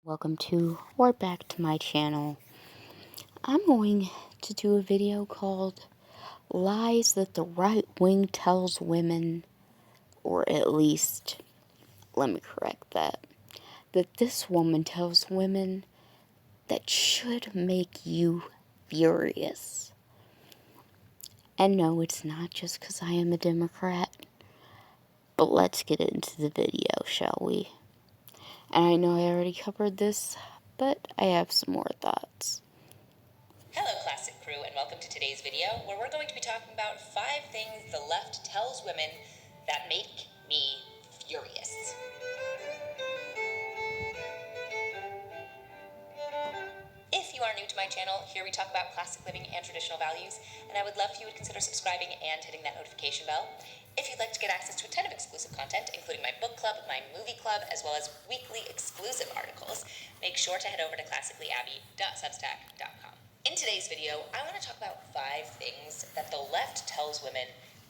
Welcome to or back to my channel. I'm going to do a video called Lies That the Right Wing Tells Women, or at least, let me correct that this woman tells women that should make you furious. And no, it's not just because I am a Democrat, but let's get into the video, shall we? And I know I already covered this, but I have some more thoughts. Hello, Classic Crew, and welcome to today's video, where we're going to be talking about 5 things the left tells women that make me furious. If you are new to my channel, here we talk about classic living and traditional values, and I would love if you would consider subscribing and hitting that notification bell. If you'd like to get access to a ton of exclusive content, including my book club, my movie club, as well as weekly exclusive articles, make sure to head over to classicallyabby.substack.com. In today's video, I want to talk about 5 things that the left tells women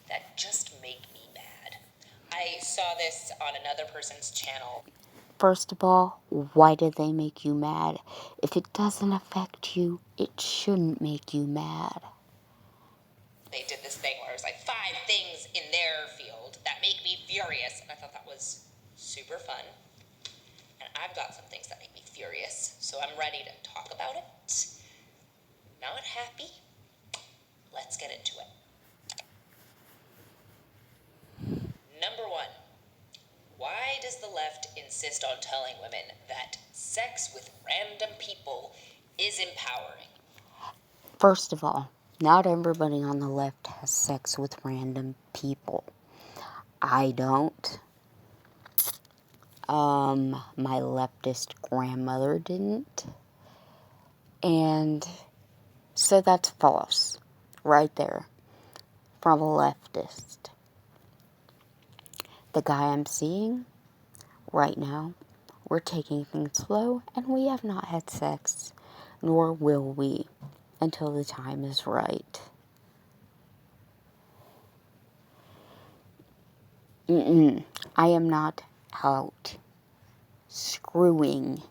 that just make me mad. I saw this on another person's channel. First of all, why did they make you mad? If it doesn't affect you, it shouldn't make you mad. They did this thing where it was like 5 things in their field that make me furious, and I thought that was super fun. And I've got some things that make me furious, so I'm ready to talk about it. Not happy? Let's get into it. Number 1. Why does the left insist on telling women that sex with random people is empowering? First of all, not everybody on the left has sex with random people. I don't. My leftist grandmother didn't. And so that's false. Right there. From a leftist. The guy I'm seeing right now, we're taking things slow, and we have not had sex, nor will we, until the time is right. I am not out screwing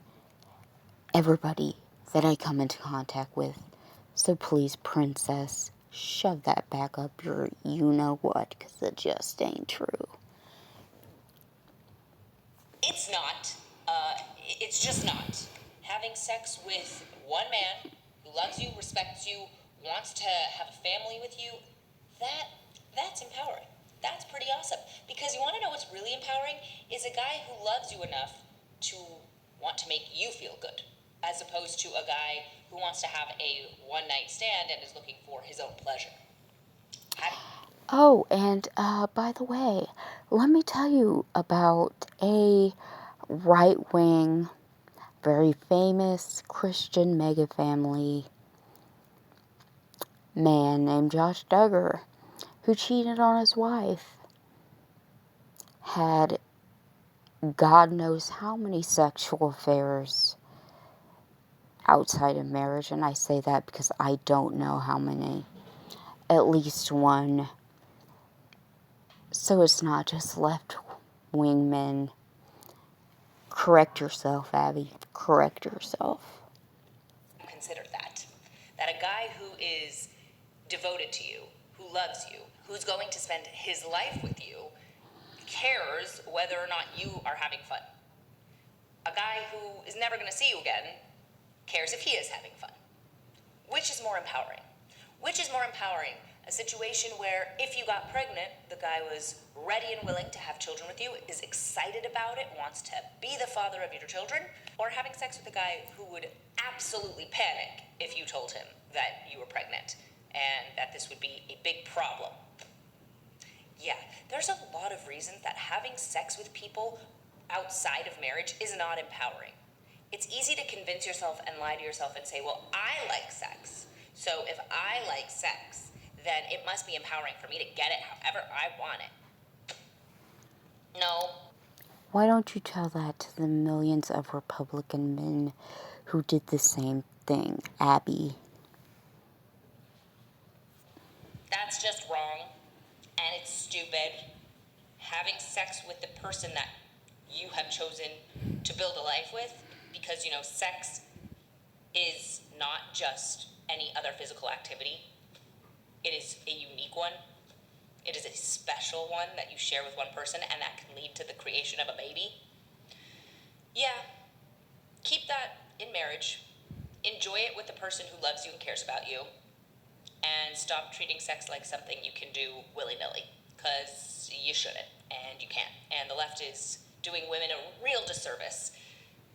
everybody that I come into contact with. So please, princess, shove that back up your you-know-what, because it just ain't true. It's not. It's just not. Having sex with one man who loves you, respects you, wants to have a family with you, that's empowering. That's pretty awesome. Because you want to know what's really empowering is a guy who loves you enough to want to make you feel good, as opposed to a guy who wants to have a one-night stand and is looking for his own pleasure. Oh, and by the way, let me tell you about a right-wing, very famous Christian mega family man named Josh Duggar, who cheated on his wife, had God knows how many sexual affairs outside of marriage, and I say that because I don't know how many. At least one. So it's not just left-wing men. Correct yourself, Abby. Correct yourself. Consider that a guy who is devoted to you, who loves you, who's going to spend his life with you, cares whether or not you are having fun. A guy who is never going to see you again cares if he is having fun. Which is more empowering? Which is more empowering? A situation where if you got pregnant, the guy was ready and willing to have children with you, is excited about it, wants to be the father of your children, or having sex with a guy who would absolutely panic if you told him that you were pregnant and that this would be a big problem. Yeah, there's a lot of reasons that having sex with people outside of marriage is not empowering. It's easy to convince yourself and lie to yourself and say, well, I like sex. So if I like sex, then it must be empowering for me to get it however I want it. No. Why don't you tell that to the millions of Republican men who did the same thing, Abby? That's just wrong, and it's stupid. Having sex with the person that you have chosen to build a life with because, sex is not just any other physical activity. It is a unique one. It is a special one that you share with one person, and that can lead to the creation of a baby. Yeah, keep that in marriage. Enjoy it with the person who loves you and cares about you. And stop treating sex like something you can do willy-nilly, because you shouldn't, and you can't. And the left is doing women a real disservice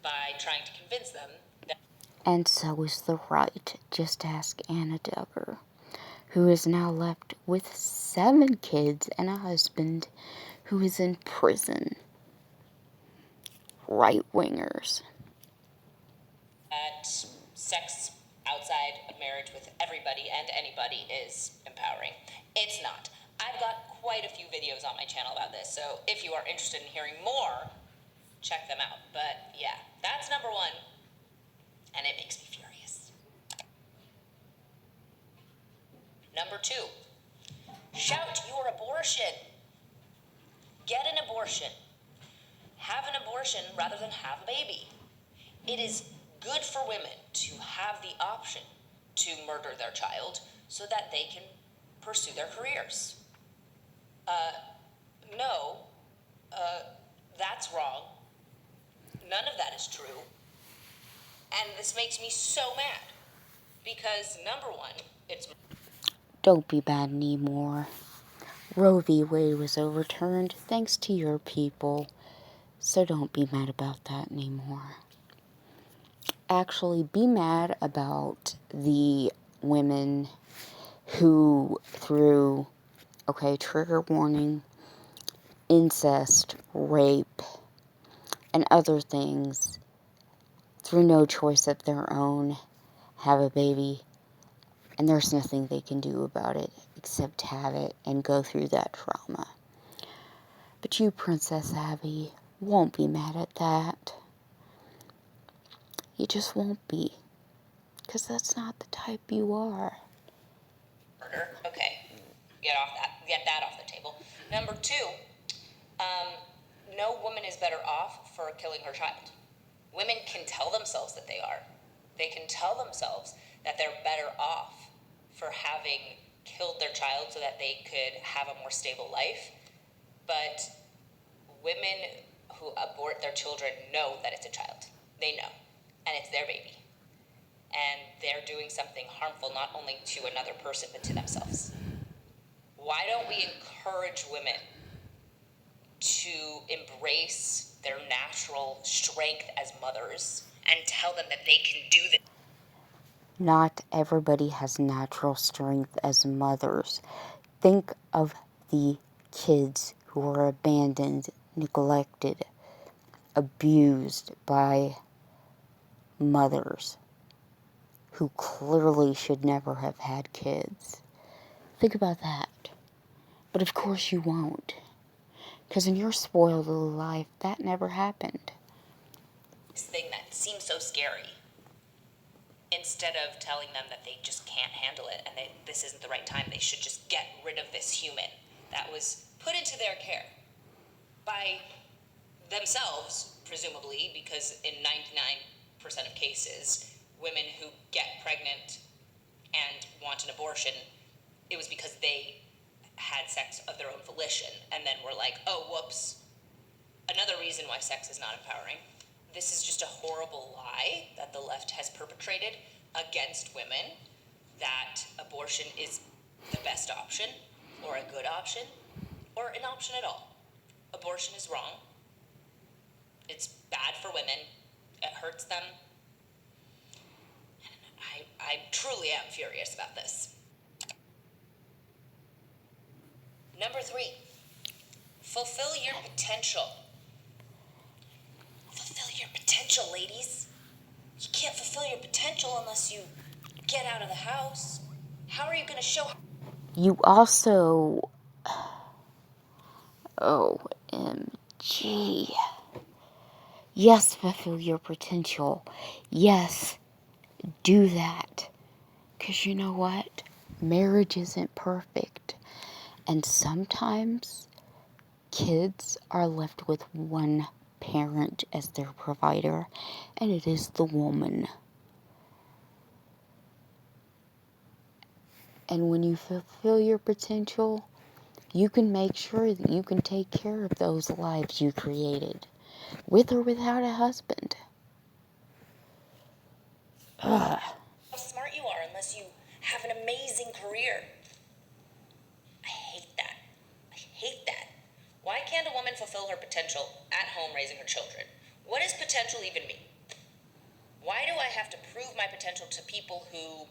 by trying to convince them that... And so is the right. Just ask Anna Duggar, who is now left with 7 kids and a husband who is in prison. Right-wingers. That sex outside of marriage with everybody and anybody is empowering. It's not. I've got quite a few videos on my channel about this, so if you are interested in hearing more, check them out. But yeah, that's number 1, and it makes me furious. Number 2, shout your abortion. Get an abortion. Have an abortion rather than have a baby. It is good for women to have the option to murder their child so that they can pursue their careers. No, that's wrong. None of that is true. And this makes me so mad because, number 1, it's... Don't be bad anymore. Roe v. Wade was overturned thanks to your people, so don't be mad about that anymore. Actually, be mad about the women who, through, trigger warning, incest, rape, and other things, through no choice of their own, have a baby, and there's nothing they can do about it except have it and go through that trauma. But you, Princess Abby, won't be mad at that. You just won't be, because that's not the type you are. Okay, get that off the table. Number 2, no woman is better off for killing her child. Women can tell themselves that they are. They can tell themselves that they're better off for having killed their child so that they could have a more stable life. But women who abort their children know that it's a child. They know. And it's their baby. And they're doing something harmful not only to another person but to themselves. Why don't we encourage women to embrace their natural strength as mothers and tell them that they can do this? Not everybody has natural strength as mothers. Think of the kids who are abandoned, neglected, abused by mothers who clearly should never have had kids. Think about that. But of course you won't. Because in your spoiled little life, that never happened. This thing that seems so scary, instead of telling them that they just can't handle it and this isn't the right time, they should just get rid of this human that was put into their care by themselves, presumably, because in 99% of cases, women who get pregnant and want an abortion, it was because they had sex of their own volition and then were like, oh, whoops. Another reason why sex is not empowering. This is just a horrible lie that the left has perpetrated against women, that abortion is the best option, or a good option, or an option at all. Abortion is wrong. It's bad for women. It hurts them. I truly am furious about this. Number 3, fulfill your potential. Fulfill your potential, ladies. You can't fulfill your potential unless you get out of the house. How are you going to show... You also... OMG. Yes, fulfill your potential. Yes, do that. Because you know what? Marriage isn't perfect. And sometimes kids are left with one parent, as their provider, and it is the woman. And when you fulfill your potential, you can make sure that you can take care of those lives you created, with or without a husband. Ugh. How smart you are unless you have an amazing career. I hate that. I hate that. Why can't a woman fulfill her potential at home raising her children? What does potential even mean? Why do I have to prove my potential to people who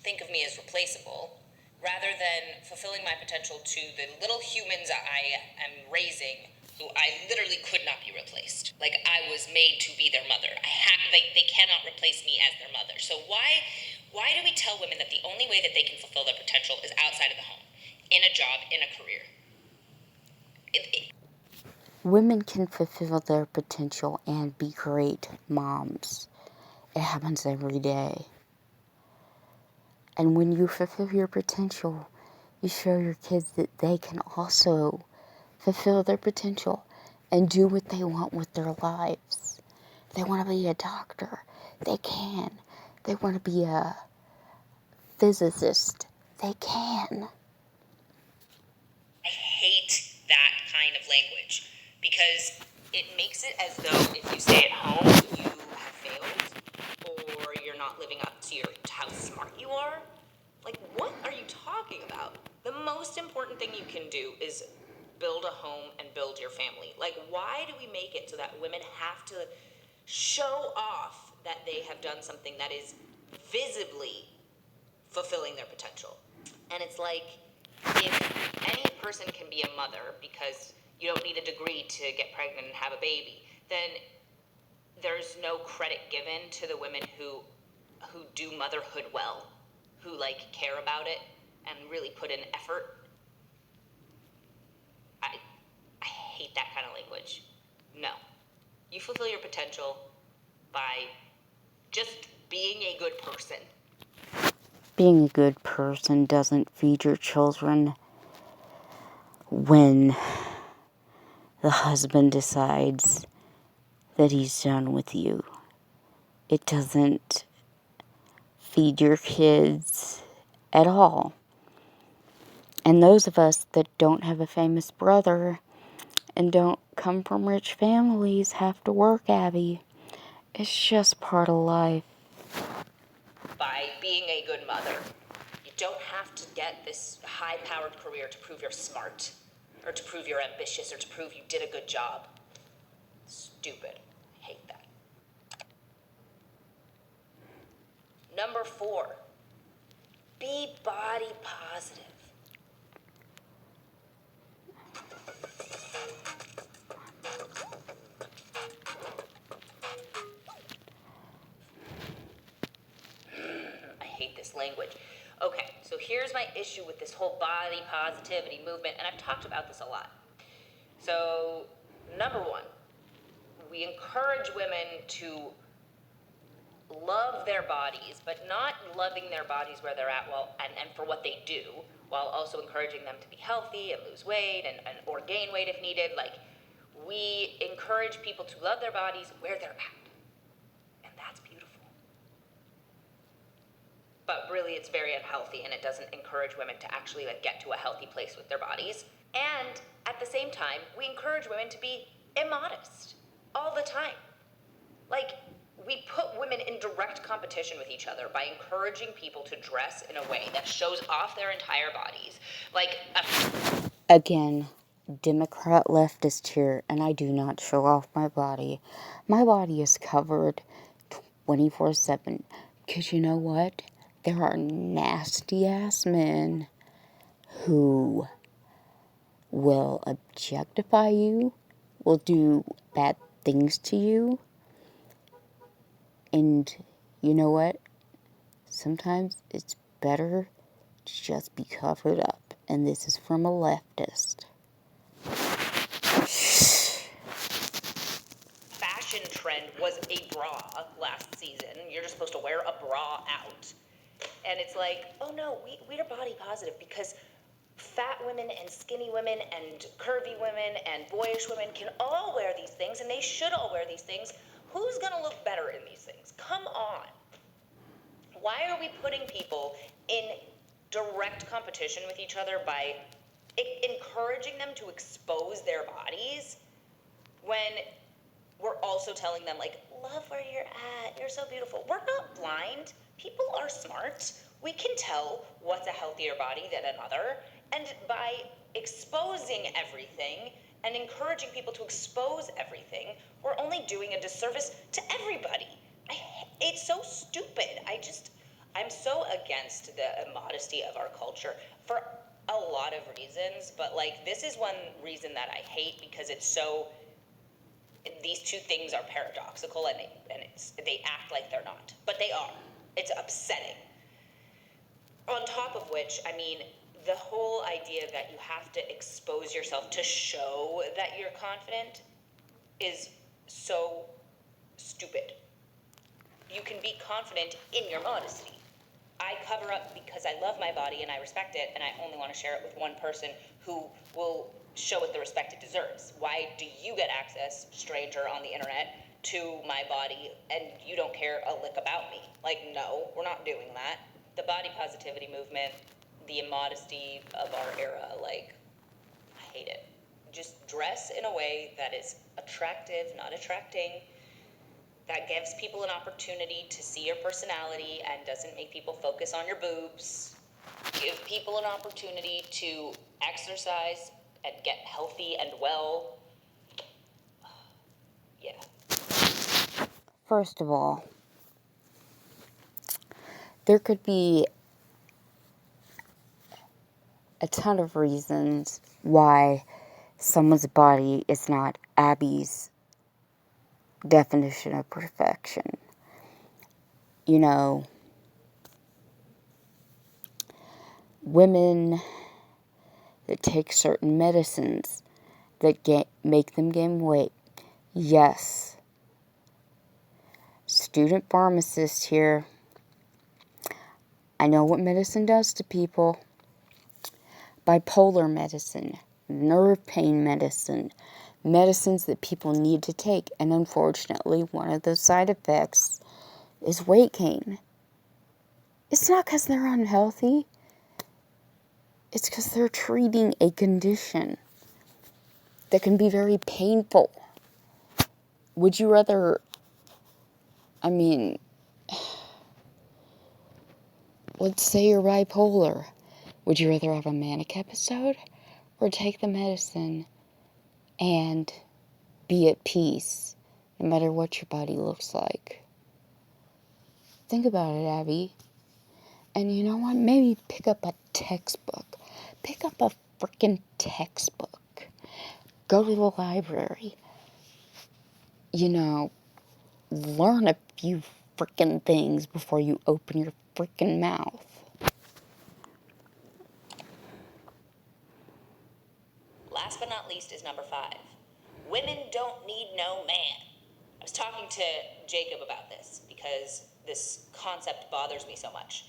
think of me as replaceable, rather than fulfilling my potential to the little humans I am raising who I literally could not be replaced? Like, I was made to be their mother. They cannot replace me as their mother. So why do we tell women that the only way that they can fulfill their potential is outside of the home, in a job, in a career? Women can fulfill their potential and be great moms. It happens every day. And when you fulfill your potential, you show your kids that they can also fulfill their potential and do what they want with their lives. If they want to be a doctor, they can. They want to be a physicist, they can. I hate that kind of language because it makes it as though if you stay at home, you have failed or you're not living up to how smart you are. Like, what are you talking about? The most important thing you can do is build a home and build your family. Like, why do we make it so that women have to show off that they have done something that is visibly fulfilling their potential? And it's like, if any person can be a mother because you don't need a degree to get pregnant and have a baby, then there's no credit given to the women who do motherhood well, who like care about it and really put in effort. I hate that kind of language. No. You fulfill your potential by just being a good person. Being a good person doesn't feed your children when the husband decides that he's done with you. It doesn't feed your kids at all. And those of us that don't have a famous brother and don't come from rich families have to work, Abby. It's just part of life. By being a good mother. You don't have to get this high-powered career to prove you're smart, or to prove you're ambitious, or to prove you did a good job. Stupid. I hate that. Number 4, be body positive. I hate this language. Okay, so here's my issue with this whole body positivity movement, and I've talked about this a lot. So, number 1, we encourage women to love their bodies, but not loving their bodies where they're at, and for what they do, while also encouraging them to be healthy and lose weight and or gain weight if needed. Like, we encourage people to love their bodies where they're at, and that's beautiful. But really, it's very unhealthy, and it doesn't encourage women to actually get to a healthy place with their bodies. And at the same time, we encourage women to be immodest all the time. Like, we put women in direct competition with each other by encouraging people to dress in a way that shows off their entire bodies. Again, Democrat leftist here, and I do not show off my body. My body is covered 24/7. Because you know what? There are nasty ass men who will objectify you, will do bad things to you. And you know what? Sometimes it's better to just be covered up. And this is from a leftist. Fashion trend was a bra last season. You're just supposed to wear a bra out. And it's like, oh no, we're body positive because fat women and skinny women and curvy women and boyish women can all wear these things, and they should all wear these things. Who's gonna look better in these things? Come on. Why are we putting people in direct competition with each other by encouraging them to expose their bodies when we're also telling them, like, love where you're at, you're so beautiful? We're not blind. People are smart. We can tell what's a healthier body than another. And by exposing everything and encouraging people to expose everything, we're only doing a disservice to everybody. It's so stupid. I'm so against the immodesty of our culture for a lot of reasons, but like this is one reason that I hate, because it's so, these two things are paradoxical, and they act like they're not, but they are. It's upsetting. On top of which, I mean, the whole idea that you have to expose yourself to show that you're confident is so stupid. You can be confident in your modesty. I cover up because I love my body and I respect it, and I only want to share it with one person who will show it the respect it deserves. Why do you get access, stranger on the internet, to my body, and you don't care a lick about me? Like, no, we're not doing that. The body positivity movement, the immodesty of our era, like, I hate it. Just dress in a way that is attractive, not attracting, that gives people an opportunity to see your personality and doesn't make people focus on your boobs. Give people an opportunity to exercise and get healthy and well. Yeah. First of all, there could be a ton of reasons why someone's body is not Abby's definition of perfection. You know, women that take certain medicines that make them gain weight. Yes. Student pharmacist here. I know what medicine does to people. Bipolar medicine, nerve pain medicine, medicines that people need to take. And unfortunately, one of those side effects is weight gain. It's not because they're unhealthy. It's because they're treating a condition that can be very painful. Would you rather, I mean, let's say you're bipolar. Would you rather have a manic episode or take the medicine and be at peace no matter what your body looks like? Think about it, Abby. And you know what? Maybe pick up a textbook. Pick up a freaking textbook. Go to the library. You know, learn a few freaking things before you open your freaking mouth. Last but not least is number 5. Women don't need no man. I was talking to Jacob about this because this concept bothers me so much.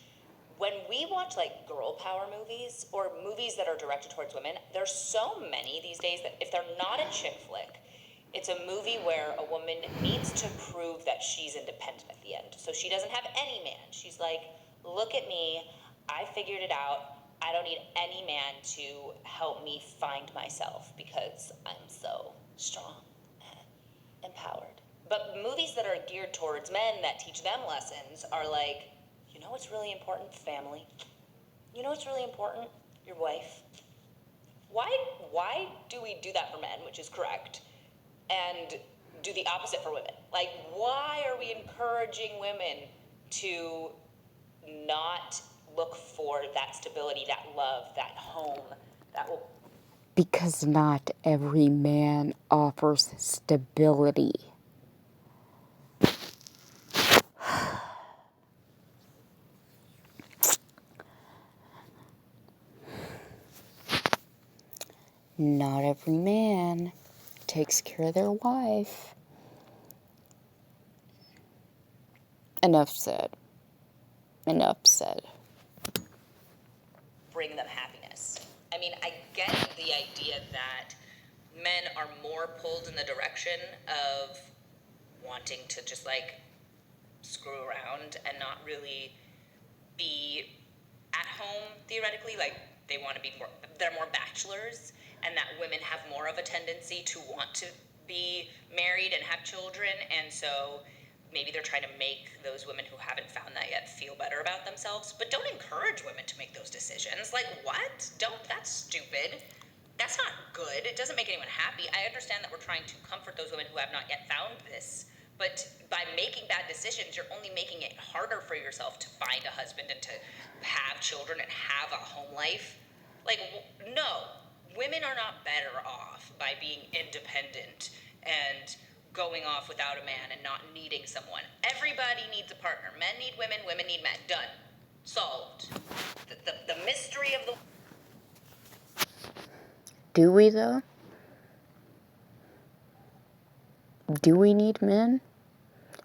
When we watch like girl power movies or movies that are directed towards women, there's so many these days that if they're not a chick flick, it's a movie where a woman needs to prove that she's independent at the end. So she doesn't have any man. She's like, look at me, I figured it out. I don't need any man to help me find myself because I'm so strong and empowered. But movies that are geared towards men that teach them lessons are like, you know what's really important? Family. You know what's really important? Your wife. Why do we do that for men, which is correct, and do the opposite for women? Like, why are we encouraging women to not look for that stability, that love, that home, that will... Because not every man offers stability. Not every man takes care of their wife. Enough said. Enough said. Bring them happiness. I mean, I get the idea that men are more pulled in the direction of wanting to just like screw around and not really be at home theoretically. Like they want to be more, they're more bachelors, and that women have more of a tendency to want to be married and have children, and so maybe they're trying to make those women who haven't found that yet feel better about themselves. But don't encourage women to make those decisions. Like, what? Don't, that's stupid. That's not good. It doesn't make anyone happy. I understand that we're trying to comfort those women who have not yet found this, but by making bad decisions, you're only making it harder for yourself to find a husband and to have children and have a home life. Like, no, women are not better off by being independent and going off without a man and not needing someone. Everybody needs a partner. Men need women, women need men. Done. Solved. The mystery of the... Do we, though? Do we need men?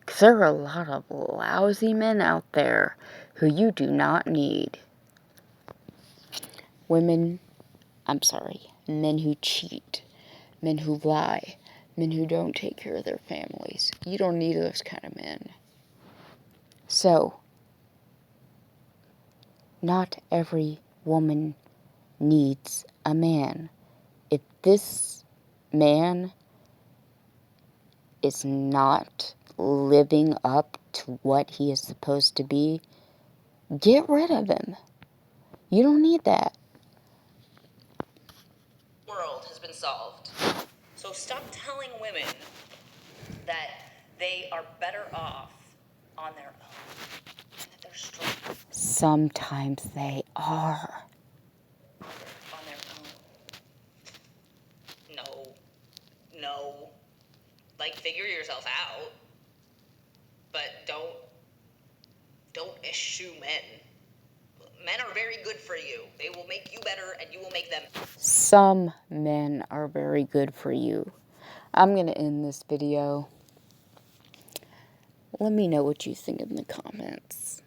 Because there are a lot of lousy men out there who you do not need. Men who cheat, men who lie, men who don't take care of their families. You don't need those kind of men. So, not every woman needs a man. If this man is not living up to what he is supposed to be, get rid of him. You don't need that. World has been solved. So stop telling women that they are better off on their own and that they're strong Sometimes they are. on their own. No. Like, figure yourself out, but don't eschew men. Men are very good for you. They will make you better, and you will make them. Some men are very good for you. I'm going to end this video. Let me know what you think in the comments.